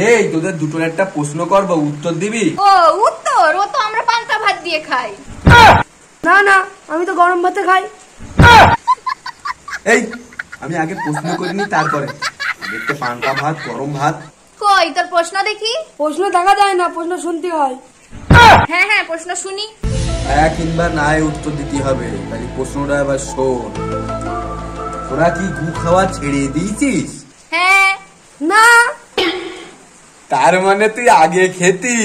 এই তোদের দুটোর একটা প্রশ্ন করবো, উত্তর দিবি? ও উত্তর? ও তো আমরা পান্তা ভাত দিয়ে খাই। না না, আমি তো গরম ভাতে খাই। এই আমি আগে প্রশ্ন করিনি, তারপরে দেখতে পান্তা ভাত গরম ভাত। কই তোর প্রশ্ন দেখি। প্রশ্ন দেখা যায় না, প্রশ্ন শুনতে হয়। হ্যাঁ হ্যাঁ প্রশ্ন শুনি। হ্যাঁ কিংবা না উত্তর দিতে হবে, তাহলে প্রশ্নটা এবার শোন। তোরা কি গু খাওয়া ছেড়ে দিয়েছিস? হ্যাঁ। না। তার মানে তুই আগে খেতি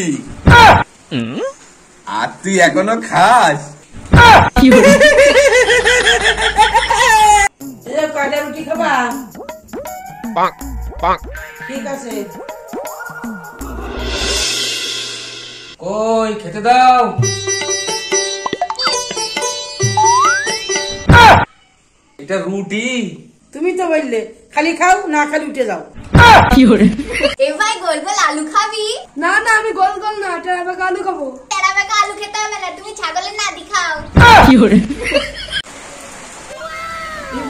আর তুই এখনো খাস? কয়টা রুটি খাবা? ঠিক আছে। কই খেতে দাও। এটা রুটি? তুমি তো বললে খালি খাও, না খালি উঠে যাও। এ ভাই গোল গোল আলু খাবি? না না, আমি গোল গোল না, টেরা বেঁকা আলু খাবো। টেরা বেঁকা আলু খেতে হবে না, তুমি ছাগলের নাদি খাও।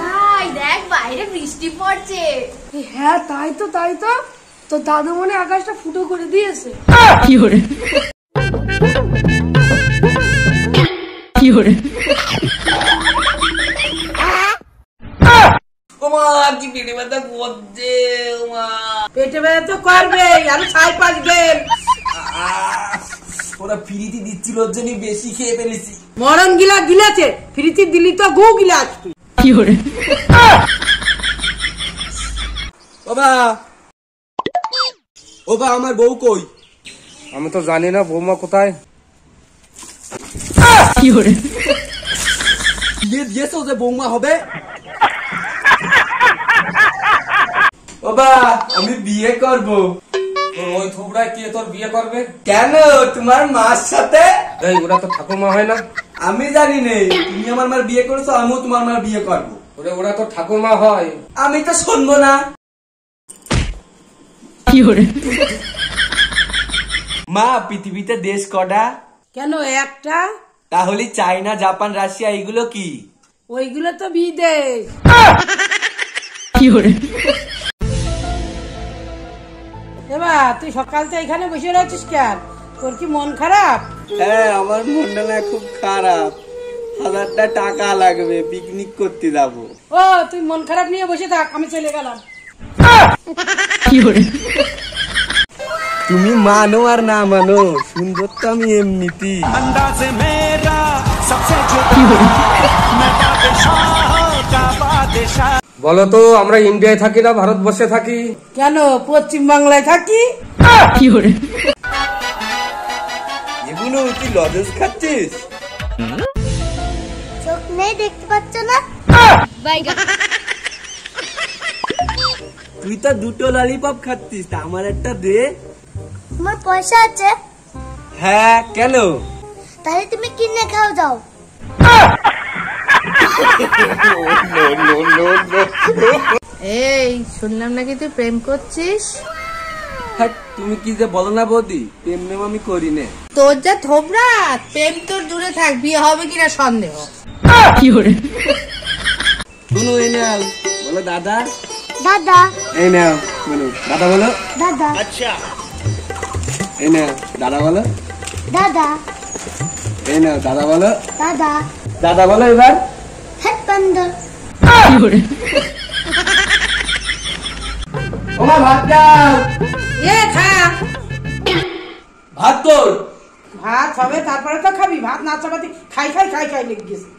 ভাই দেখ বাইরে বৃষ্টি পড়ছে। হ্যাঁ তাই তো তো দাদু মনে আকাশটা ফুটো করে দিয়েছে। পেটে ব্যথা তো করবে, আরো ছাই পাসবে। ওরা ফ্রিতে দিচ্ছিল ওর জন্য বেশি খেয়ে ফেলেছি। মরণ গিলা গিলাছে, ফ্রিতে দিলি তো গু গিলা আসবি। ওবা আমার বউ কই? আমি তো জানি না বৌমা কোথায়। বিয়ে দিয়েছো যে বৌমা হবে? ওবা আমি বিয়ে করব। ওই থোবড়ায় কে তোর বিয়ে করবে? কেন, তোমার মার সাথে? এই ওরা তো ঠাকুমা হয় না। আমি জানি নেই, তুমি আমার মার বিয়ে করেছো, আমিও তোমার মার বিয়ে করবো। ওরা তো ঠাকুমা হয়। আমি তো শুনবো না। মা পৃথিবীতে দেশ কটা? কেন একটা? তাহলে চায়না জাপান রাশিয়া এগুলো কি? ওইগুলো তো বিদেশ। এবার তুই সকাল থেকে এখানে বসে রয়েছিস কেন? তোর কি মন খারাপ? হ্যাঁ আমার মনটা না খুব খারাপ। 1000টা টাকা লাগবে, পিকনিক করতে যাবো। ও তুই মন খারাপ নিয়ে বসে থাক, আমি চলে গেলাম। তুমি মানো আর না মানো, সুন্দর তো আমি এমনিতেই। বলো তো আমরা ইন্ডিয়ায় থাকি না ভারতবর্ষে থাকি? কেন পশ্চিম বাংলায় থাকি। এগুলো তুই লজেন্স খাচ্ছিস? চোখ নেই দেখতে পাচ্ছ না? তুই তো দুটো ললিপপ খাচ্ছিস, তা আমার একটা দে। তোমার পয়সা আছে? হ্যাঁ কেন? তাহলে তুমি কিনে খাও যাও। এই শুনলাম নাকি তুই প্রেম করছিস? হ্যাঁ তুমি কি যে বলো না বৌদি, প্রেম নেম আমি করি না। তোর যা থোবরা, প্রেম তোর দূরে থাক, বিয়ে হবে কিনা সন্দেহ। শুনো এই নাও, বলো দাদা। দাদা। এই নাও বলো দাদা, বলো দাদা। আচ্ছা এই নাও দাদা, বলো দাদা। এই নাও দাদা, বলো দাদা। দাদা বলো এবার। হাত বন্ধ। ওমা ভাত দাও। এ খা ভাত তোর। ভাত হবে তারপরে তো খাবি, ভাত না চাপাতি খাই লেগে গেছে।